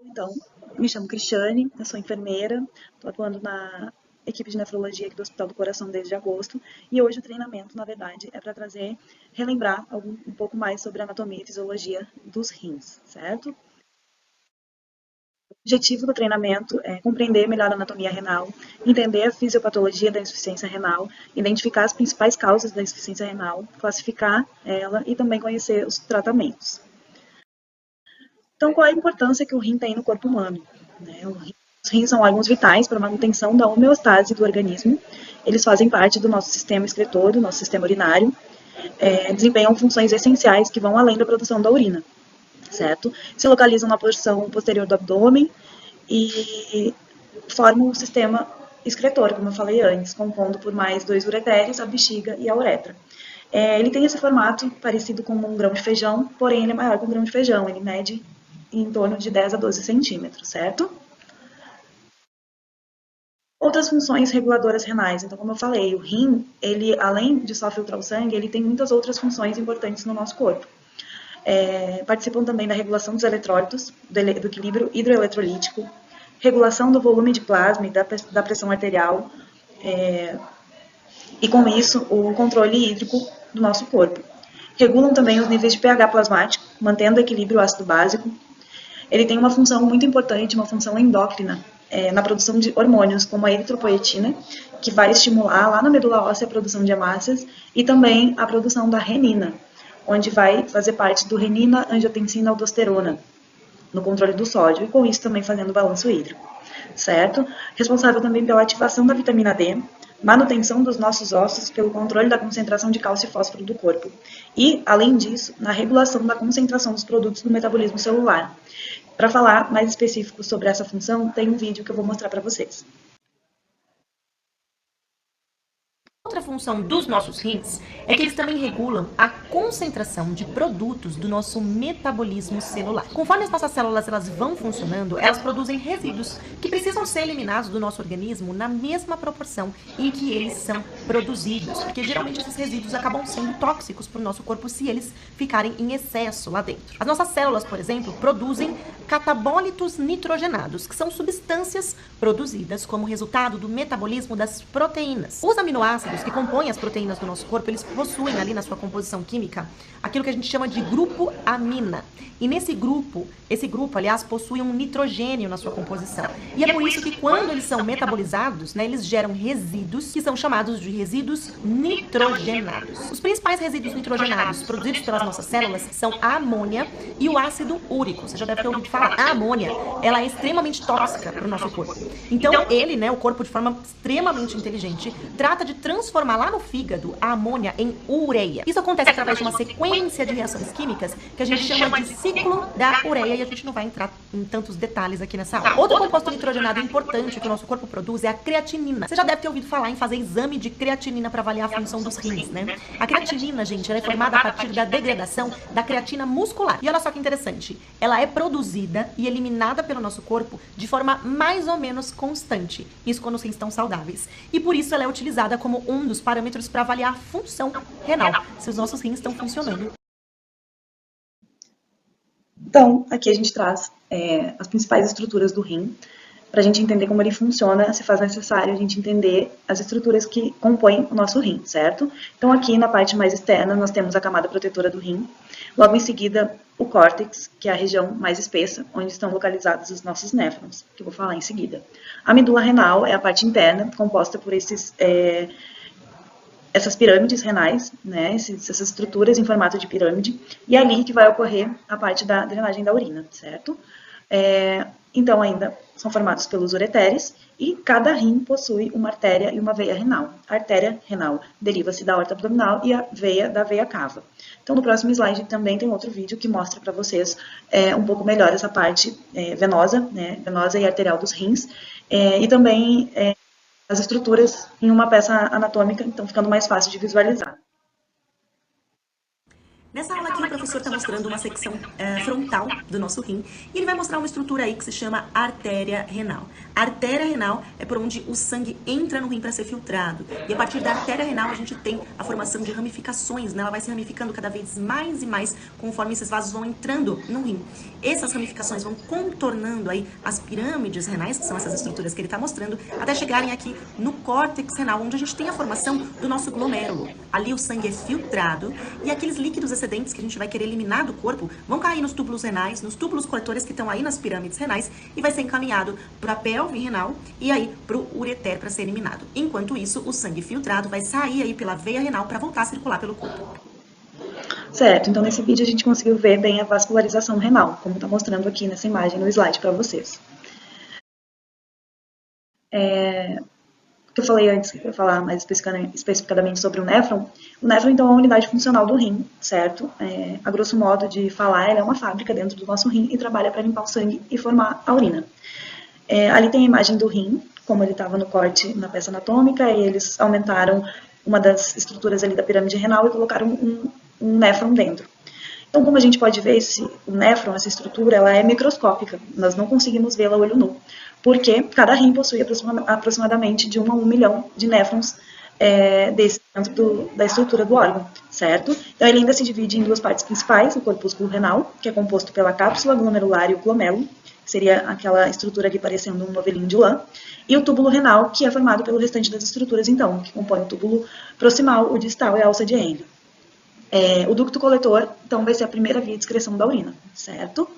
Então, me chamo Cristiane, eu sou enfermeira, estou atuando na equipe de nefrologia aqui do Hospital do Coração desde agosto, e hoje o treinamento, na verdade, é para relembrar um pouco mais sobre a anatomia e fisiologia dos rins, certo? O objetivo do treinamento é compreender melhor a anatomia renal, entender a fisiopatologia da insuficiência renal, identificar as principais causas da insuficiência renal, classificar ela e também conhecer os tratamentos. Então, qual é a importância que o rim tem no corpo humano? Né? Os rins são órgãos vitais para a manutenção da homeostase do organismo. Eles fazem parte do nosso sistema excretor, do nosso sistema urinário, desempenham funções essenciais que vão além da produção da urina, certo? Se localizam na porção posterior do abdômen e formam o sistema excretor, como eu falei antes, compondo por mais dois uretérios, a bexiga e a uretra. Ele tem esse formato parecido com um grão de feijão, porém ele é maior que um grão de feijão, ele mede em torno de 10 a 12 centímetros, certo? Outras funções reguladoras renais. Então, como eu falei, o rim, ele, além de só filtrar o sangue, ele tem muitas outras funções importantes no nosso corpo. Participam também da regulação dos eletrólitos, do equilíbrio hidroeletrolítico, regulação do volume de plasma e da pressão arterial, e com isso, o controle hídrico do nosso corpo. Regulam também os níveis de pH plasmático, mantendo o equilíbrio ácido-básico. Ele tem uma função muito importante, uma função endócrina, na produção de hormônios, como a eritropoetina, que vai estimular lá na medula óssea a produção de hemácias, e também a produção da renina, onde vai fazer parte do renina, angiotensina, aldosterona, no controle do sódio, e com isso também fazendo o balanço hídrico, certo? Responsável também pela ativação da vitamina D, manutenção dos nossos ossos, pelo controle da concentração de cálcio e fósforo do corpo. E, além disso, na regulação da concentração dos produtos do metabolismo celular. Para falar mais específico sobre essa função, tem um vídeo que eu vou mostrar para vocês. Outra função dos nossos rins é que eles também regulam a concentração de produtos do nosso metabolismo celular. Conforme as nossas células elas vão funcionando, elas produzem resíduos que precisam ser eliminados do nosso organismo na mesma proporção em que eles são produzidos, porque geralmente esses resíduos acabam sendo tóxicos para o nosso corpo se eles ficarem em excesso lá dentro. As nossas células, por exemplo, produzem catabólitos nitrogenados, que são substâncias produzidas como resultado do metabolismo das proteínas. Os aminoácidos que compõem as proteínas do nosso corpo, eles possuem ali na sua composição química aquilo que a gente chama de grupo amina. E esse grupo, aliás, possui um nitrogênio na sua composição. E é por isso que quando eles são metabolizados, né, eles geram resíduos que são chamados de resíduos nitrogenados. Os principais resíduos nitrogenados produzidos pelas nossas células são a amônia e o ácido úrico. Você já deve ter ouvido falar. A amônia, ela é extremamente tóxica para o nosso corpo. Então, ele, né, o corpo de forma extremamente inteligente, trata de transformar lá no fígado a amônia em ureia. Isso acontece através de uma sequência de reações químicas que a gente chama de ciclo da ureia e a gente não vai entrar em tantos detalhes aqui nessa aula. Outro composto nitrogenado importante que o nosso corpo produz é a creatinina. Você já deve ter ouvido falar em fazer exame de creatinina para avaliar a função dos rins, né? A creatinina, gente, ela é formada a partir da degradação da creatina muscular. E olha só que interessante, ela é produzida e eliminada pelo nosso corpo de forma mais ou menos constante. Isso quando os rins estão saudáveis. E por isso ela é utilizada como um dos parâmetros para avaliar a função renal, se os nossos rins estão funcionando. Então, aqui a gente traz as principais estruturas do rim. Para a gente entender como ele funciona, se faz necessário a gente entender as estruturas que compõem o nosso rim, certo? Então, aqui na parte mais externa, nós temos a camada protetora do rim. Logo em seguida, o córtex, que é a região mais espessa, onde estão localizados os nossos néfrons, que eu vou falar em seguida. A medula renal é a parte interna, composta por essas pirâmides renais, né, essas estruturas em formato de pirâmide, e é ali que vai ocorrer a parte da drenagem da urina, certo? Então, ainda são formados pelos ureteres, e cada rim possui uma artéria e uma veia renal. A artéria renal deriva-se da aorta abdominal e a veia da veia cava. Então, no próximo slide também tem outro vídeo que mostra para vocês um pouco melhor essa parte venosa, né, venosa e arterial dos rins, e também as estruturas em uma peça anatômica, então ficando mais fácil de visualizar. Nessa aula aqui, o professor está mostrando uma secção frontal do nosso rim e ele vai mostrar uma estrutura aí que se chama artéria renal. A artéria renal é por onde o sangue entra no rim para ser filtrado. E a partir da artéria renal a gente tem a formação de ramificações, né? Ela vai se ramificando cada vez mais e mais conforme esses vasos vão entrando no rim. Essas ramificações vão contornando aí as pirâmides renais, que são essas estruturas que ele está mostrando, até chegarem aqui no córtex renal, onde a gente tem a formação do nosso glomérulo. Ali o sangue é filtrado e aqueles líquidos excedentes que a gente vai querer eliminar do corpo vão cair nos túbulos renais, nos túbulos coletores que estão aí nas pirâmides renais e vai ser encaminhado para a pelve renal e aí para o ureter para ser eliminado. Enquanto isso, o sangue filtrado vai sair aí pela veia renal para voltar a circular pelo corpo. Certo, então nesse vídeo a gente conseguiu ver bem a vascularização renal, como está mostrando aqui nessa imagem no slide para vocês. O que eu falei antes, que eu ia falar mais especificadamente sobre o néfron então é uma unidade funcional do rim, certo? A grosso modo de falar, ele é uma fábrica dentro do nosso rim e trabalha para limpar o sangue e formar a urina. Ali tem a imagem do rim, como ele estava no corte na peça anatômica, e eles aumentaram uma das estruturas ali da pirâmide renal e colocaram um néfron dentro. Então, como a gente pode ver, o néfron, essa estrutura, ela é microscópica, nós não conseguimos vê-la a olho nu, porque cada rim possui aproximadamente de 1 a 1 milhão de néfrons dentro da estrutura do órgão, certo? Então, ele ainda se divide em duas partes principais, o corpúsculo renal, que é composto pela cápsula glomerular e o glomérulo, que seria aquela estrutura ali parecendo um novelinho de lã, e o túbulo renal, que é formado pelo restante das estruturas, então, que compõe o túbulo proximal, o distal e a alça de Henle. O ducto coletor, então, vai ser a primeira via de excreção da urina, certo?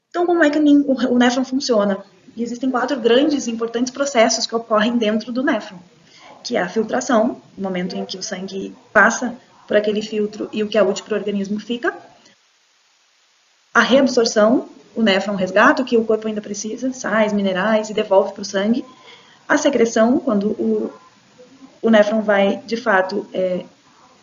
Então, como é que o néfron funciona? Existem 4 grandes e importantes processos que ocorrem dentro do néfron, que é a filtração, no momento em que o sangue passa por aquele filtro e o que é útil para o organismo fica. A reabsorção, o néfron resgata o que o corpo ainda precisa, sais, minerais, e devolve para o sangue. A secreção, quando o néfron vai, de fato,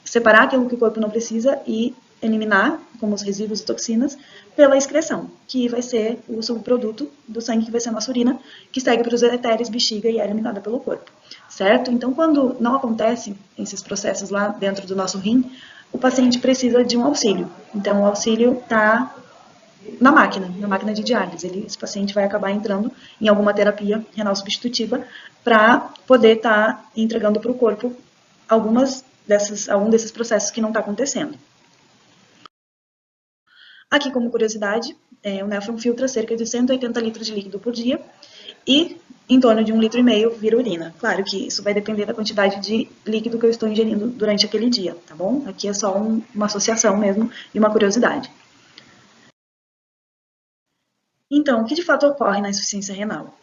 separar aquilo que o corpo não precisa e eliminar, como os resíduos e toxinas, pela excreção, que vai ser o subproduto do sangue, que vai ser a nossa urina, que segue para os ureteres, bexiga e é eliminada pelo corpo, certo? Então, quando não acontecem esses processos lá dentro do nosso rim, o paciente precisa de um auxílio. Então, o auxílio está na máquina de diálise. Esse paciente vai acabar entrando em alguma terapia renal substitutiva para poder estar entregando para o corpo algum desses processos que não está acontecendo. Aqui, como curiosidade, o néfron filtra cerca de 180 litros de líquido por dia e em torno de 1,5 litro vira urina. Claro que isso vai depender da quantidade de líquido que eu estou ingerindo durante aquele dia, tá bom? Aqui é só uma associação mesmo e uma curiosidade. Então, o que de fato ocorre na insuficiência renal?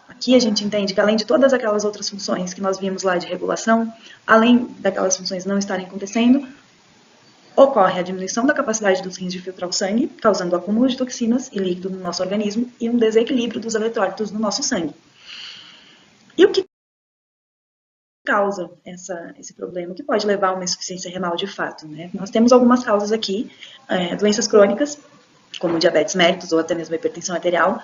Aqui a gente entende que, além de todas aquelas outras funções que nós vimos lá de regulação, além daquelas funções não estarem acontecendo, ocorre a diminuição da capacidade dos rins de filtrar o sangue, causando acúmulo de toxinas e líquido no nosso organismo e um desequilíbrio dos eletrólitos no nosso sangue. E o que causa esse problema, que pode levar a uma insuficiência renal de fato, né? Nós temos algumas causas aqui, doenças crônicas, como diabetes mellitus ou até mesmo hipertensão arterial,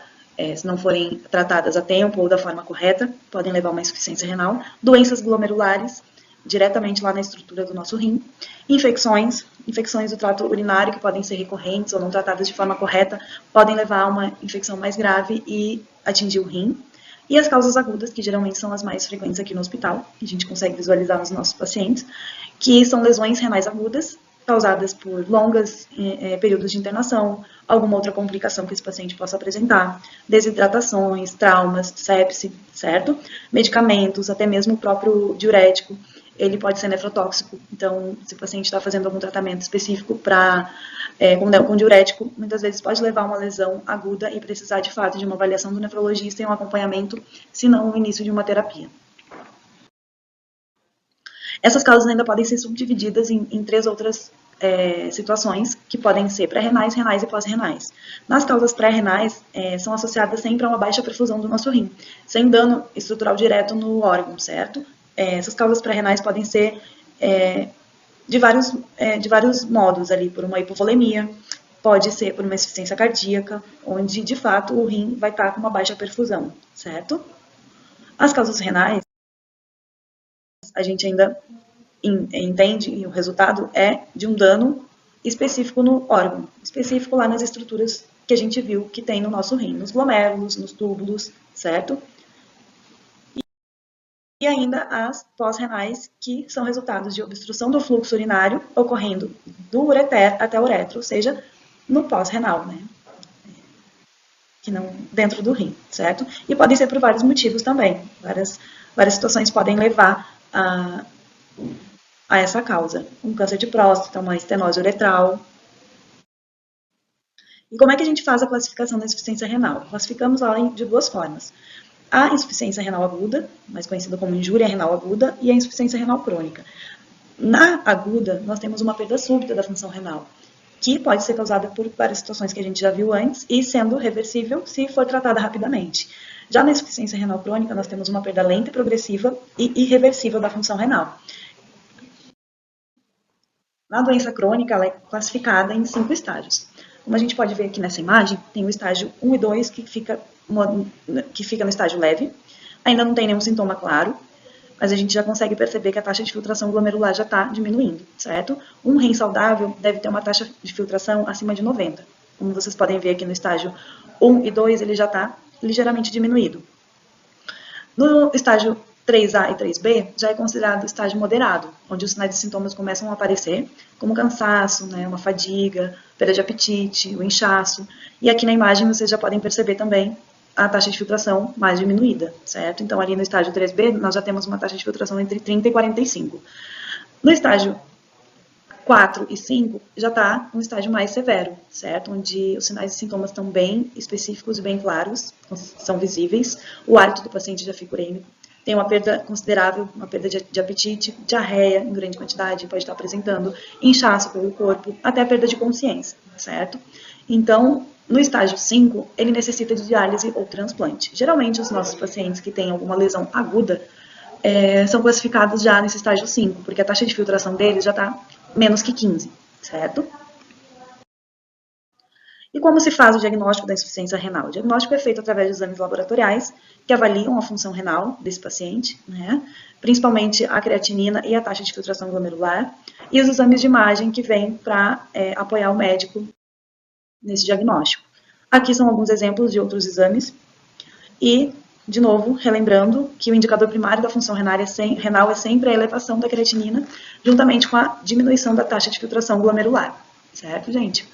se não forem tratadas a tempo ou da forma correta, podem levar a uma insuficiência renal, doenças glomerulares, diretamente lá na estrutura do nosso rim, infecções do trato urinário que podem ser recorrentes ou não tratadas de forma correta, podem levar a uma infecção mais grave e atingir o rim, e as causas agudas, que geralmente são as mais frequentes aqui no hospital, que a gente consegue visualizar nos nossos pacientes, que são lesões renais agudas, causadas por longos períodos de internação, alguma outra complicação que esse paciente possa apresentar, desidratações, traumas, sepse, certo? Medicamentos, até mesmo o próprio diurético, ele pode ser nefrotóxico. Então, se o paciente está fazendo algum tratamento específico com diurético, muitas vezes pode levar a uma lesão aguda e precisar, de fato, de uma avaliação do nefrologista e um acompanhamento, se não o início de uma terapia. Essas causas ainda podem ser subdivididas em 3 outras situações, que podem ser pré-renais, renais e pós-renais. Nas causas pré-renais, são associadas sempre a uma baixa perfusão do nosso rim, sem dano estrutural direto no órgão, certo? Essas causas pré-renais podem ser de vários modos ali, por uma hipovolemia, pode ser por uma insuficiência cardíaca, onde, de fato, o rim vai estar com uma baixa perfusão, certo? As causas renais, a gente ainda entende, e o resultado é de um dano específico no órgão, específico lá nas estruturas que a gente viu que tem no nosso rim, nos glomérulos, nos túbulos, certo? E ainda as pós-renais, que são resultados de obstrução do fluxo urinário ocorrendo do ureter até o uretra, ou seja, no pós-renal, né? Que não dentro do rim, certo? E podem ser por vários motivos também. Várias situações podem levar a essa causa. Um câncer de próstata, uma estenose uretral. E como é que a gente faz a classificação da insuficiência renal? Classificamos ela de duas formas. A insuficiência renal aguda, mais conhecida como injúria renal aguda, e a insuficiência renal crônica. Na aguda, nós temos uma perda súbita da função renal, que pode ser causada por várias situações que a gente já viu antes e sendo reversível se for tratada rapidamente. Já na insuficiência renal crônica, nós temos uma perda lenta e progressiva e irreversível da função renal. Na doença crônica, ela é classificada em 5 estágios. Como a gente pode ver aqui nessa imagem, tem o estágio 1 e 2 que fica no estágio leve. Ainda não tem nenhum sintoma claro, mas a gente já consegue perceber que a taxa de filtração glomerular já está diminuindo, certo? Um rim saudável deve ter uma taxa de filtração acima de 90. Como vocês podem ver aqui no estágio 1 e 2, ele já está ligeiramente diminuído. No estágio 3A e 3B, já é considerado estágio moderado, onde os sinais e sintomas começam a aparecer, como cansaço, né, uma fadiga, perda de apetite, o inchaço. E aqui na imagem vocês já podem perceber também a taxa de filtração mais diminuída, certo? Então, ali no estágio 3B, nós já temos uma taxa de filtração entre 30 e 45. No estágio 4 e 5, já está um estágio mais severo, certo? Onde os sinais e sintomas estão bem específicos e bem claros, são visíveis. O hálito do paciente já fica urêmico. Tem uma perda considerável, uma perda de apetite, diarreia em grande quantidade, pode estar apresentando inchaço pelo corpo, até perda de consciência, certo? Então, no estágio 5, ele necessita de diálise ou transplante. Geralmente, os nossos pacientes que têm alguma lesão aguda são classificados já nesse estágio 5, porque a taxa de filtração deles já está menos que 15, certo? E como se faz o diagnóstico da insuficiência renal? O diagnóstico é feito através de exames laboratoriais que avaliam a função renal desse paciente, né? Principalmente a creatinina e a taxa de filtração glomerular, e os exames de imagem que vêm para apoiar o médico nesse diagnóstico. Aqui são alguns exemplos de outros exames. E, de novo, relembrando que o indicador primário da função renal é sempre a elevação da creatinina, juntamente com a diminuição da taxa de filtração glomerular. Certo, gente?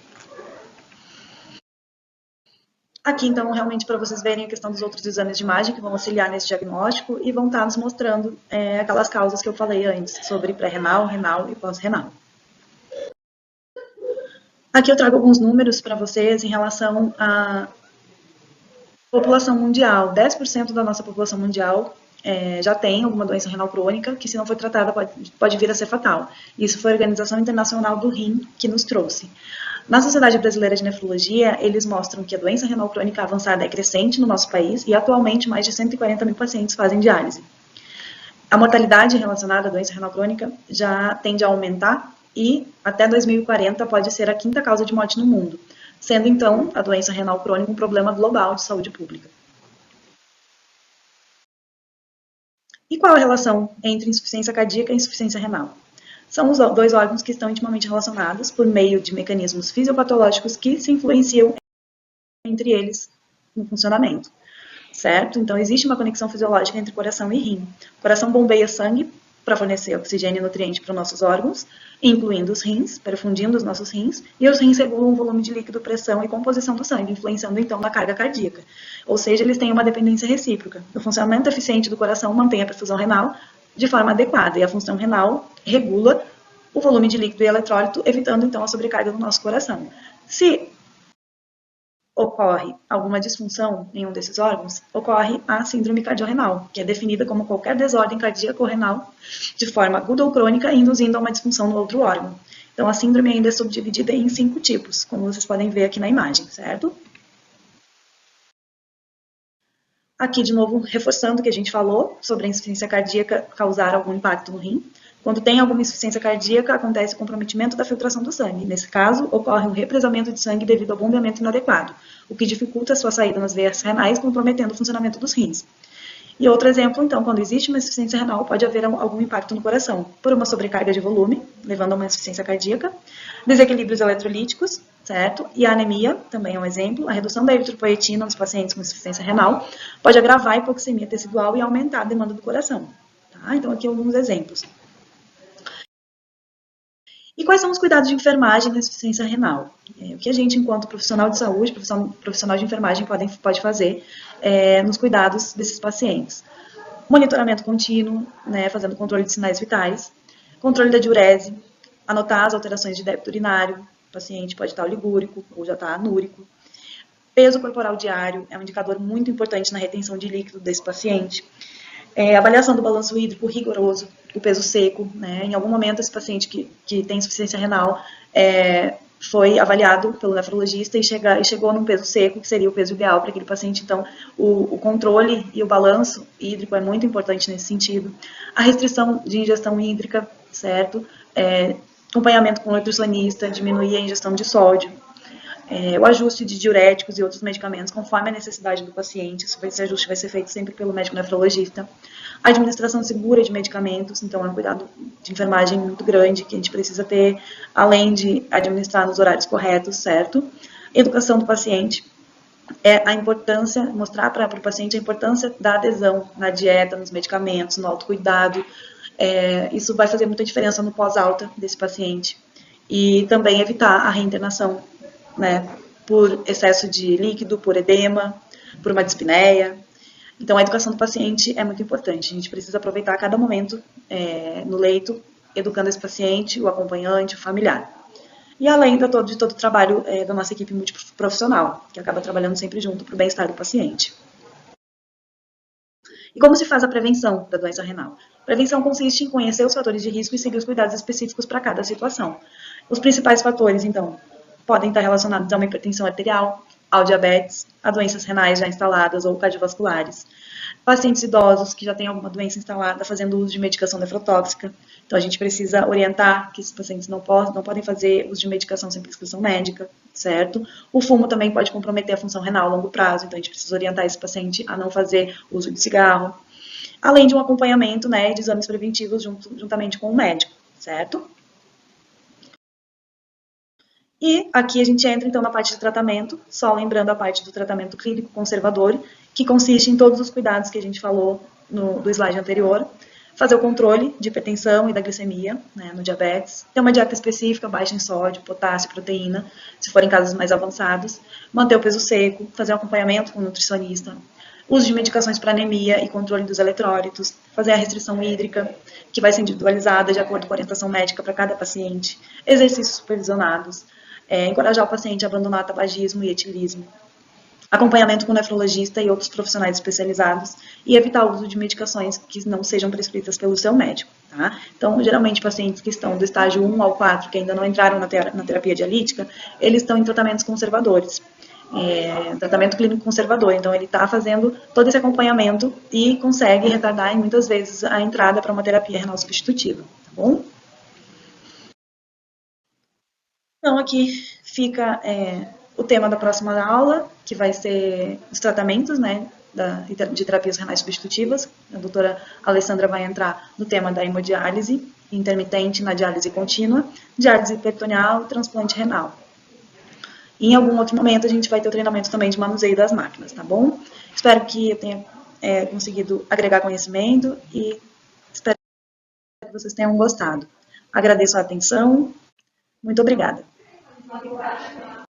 Aqui, então, realmente, para vocês verem a questão dos outros exames de imagem que vão auxiliar nesse diagnóstico e vão estar nos mostrando aquelas causas que eu falei antes, sobre pré-renal, renal e pós-renal. Aqui eu trago alguns números para vocês em relação à população mundial. 10% da nossa população mundial já tem alguma doença renal crônica, que se não for tratada pode vir a ser fatal. Isso foi a Organização Internacional do Rim que nos trouxe. Na Sociedade Brasileira de Nefrologia, eles mostram que a doença renal crônica avançada é crescente no nosso país e atualmente mais de 140 mil pacientes fazem diálise. A mortalidade relacionada à doença renal crônica já tende a aumentar e até 2040 pode ser a 5ª causa de morte no mundo, sendo então a doença renal crônica um problema global de saúde pública. E qual a relação entre insuficiência cardíaca e insuficiência renal? São os dois órgãos que estão intimamente relacionados por meio de mecanismos fisiopatológicos que se influenciam entre eles no funcionamento, certo? Então, existe uma conexão fisiológica entre coração e rim. O coração bombeia sangue para fornecer oxigênio e nutriente para os nossos órgãos, incluindo os rins, perfundindo os nossos rins, e os rins regulam o volume de líquido, pressão e composição do sangue, influenciando então na carga cardíaca. Ou seja, eles têm uma dependência recíproca. O funcionamento eficiente do coração mantém a perfusão renal de forma adequada, e a função renal regula o volume de líquido e eletrólito, evitando então a sobrecarga do nosso coração. Se ocorre alguma disfunção em um desses órgãos, ocorre a síndrome cardiorrenal, que é definida como qualquer desordem cardíaco-renal de forma aguda ou crônica, induzindo a uma disfunção no outro órgão. Então, a síndrome ainda é subdividida em 5 tipos, como vocês podem ver aqui na imagem, certo? Aqui, de novo, reforçando o que a gente falou sobre a insuficiência cardíaca causar algum impacto no rim. Quando tem alguma insuficiência cardíaca, acontece o comprometimento da filtração do sangue. Nesse caso, ocorre um represamento de sangue devido ao bombeamento inadequado, o que dificulta a sua saída nas veias renais, comprometendo o funcionamento dos rins. E outro exemplo, então, quando existe uma insuficiência renal, pode haver algum impacto no coração, por uma sobrecarga de volume, levando a uma insuficiência cardíaca, desequilíbrios eletrolíticos, certo? E a anemia, também é um exemplo, a redução da eritropoetina nos pacientes com insuficiência renal pode agravar a hipoxemia tecidual e aumentar a demanda do coração. Tá? Então, aqui alguns exemplos. E quais são os cuidados de enfermagem na insuficiência renal? O que a gente, enquanto profissional de saúde, profissional de enfermagem, pode fazer nos cuidados desses pacientes? Monitoramento contínuo, né, fazendo controle de sinais vitais, controle da diurese, anotar as alterações de débito urinário, o paciente pode estar oligúrico ou já está anúrico. Peso corporal diário é um indicador muito importante na retenção de líquido desse paciente. Avaliação do balanço hídrico rigoroso, o peso seco, né? Em algum momento esse paciente que tem insuficiência renal foi avaliado pelo nefrologista e chegou num peso seco, que seria o peso ideal para aquele paciente. Então, o controle e o balanço hídrico é muito importante nesse sentido. A restrição de ingestão hídrica, certo? Acompanhamento com o nutricionista, diminuir a ingestão de sódio. O ajuste de diuréticos e outros medicamentos conforme a necessidade do paciente. Esse ajuste vai ser feito sempre pelo médico nefrologista. A administração segura de medicamentos, então é um cuidado de enfermagem muito grande que a gente precisa ter, além de administrar nos horários corretos, certo? Educação do paciente. A importância, mostrar para o paciente a importância da adesão na dieta, nos medicamentos, no autocuidado. Isso vai fazer muita diferença no pós-alta desse paciente. E também evitar a reinternação, né, por excesso de líquido, por edema, por uma dispneia. Então, a educação do paciente é muito importante. A gente precisa aproveitar a cada momento no leito, educando esse paciente, o acompanhante, o familiar. E além de todo o trabalho da nossa equipe multiprofissional, que acaba trabalhando sempre junto para o bem-estar do paciente. E como se faz a prevenção da doença renal? A prevenção consiste em conhecer os fatores de risco e seguir os cuidados específicos para cada situação. Os principais fatores, então, podem estar relacionados a uma hipertensão arterial, ao diabetes, a doenças renais já instaladas ou cardiovasculares, pacientes idosos que já têm alguma doença instalada fazendo uso de medicação nefrotóxica. Então, a gente precisa orientar que esses pacientes não podem fazer uso de medicação sem prescrição médica, certo? O fumo também pode comprometer a função renal a longo prazo, então a gente precisa orientar esse paciente a não fazer uso de cigarro, além de um acompanhamento, né, de exames preventivos juntamente com o médico, certo? E aqui a gente entra, então, na parte de tratamento, só lembrando a parte do tratamento clínico conservador, que consiste em todos os cuidados que a gente falou do slide anterior, fazer o controle de hipertensão e da glicemia, né, no diabetes, ter uma dieta específica, baixa em sódio, potássio, proteína, se for em casos mais avançados, manter o peso seco, fazer um acompanhamento com o nutricionista, uso de medicações para anemia e controle dos eletrólitos, fazer a restrição hídrica, que vai ser individualizada de acordo com a orientação médica para cada paciente, exercícios supervisionados, encorajar o paciente a abandonar tabagismo e etilismo, acompanhamento com o nefrologista e outros profissionais especializados e evitar o uso de medicações que não sejam prescritas pelo seu médico. Tá? Então, geralmente, pacientes que estão do estágio 1 ao 4, que ainda não entraram na terapia dialítica, eles estão em tratamentos conservadores. Tratamento clínico conservador, então ele está fazendo todo esse acompanhamento e consegue retardar, muitas vezes, a entrada para uma terapia renal substitutiva, tá bom? Então, aqui fica o tema da próxima aula, que vai ser os tratamentos, né, de terapias renais substitutivas. A doutora Alessandra vai entrar no tema da hemodiálise intermitente na diálise contínua, diálise peritoneal e transplante renal. E em algum outro momento a gente vai ter o treinamento também de manuseio das máquinas, tá bom? Espero que eu tenha conseguido agregar conhecimento e espero que vocês tenham gostado. Agradeço a atenção. Muito obrigada.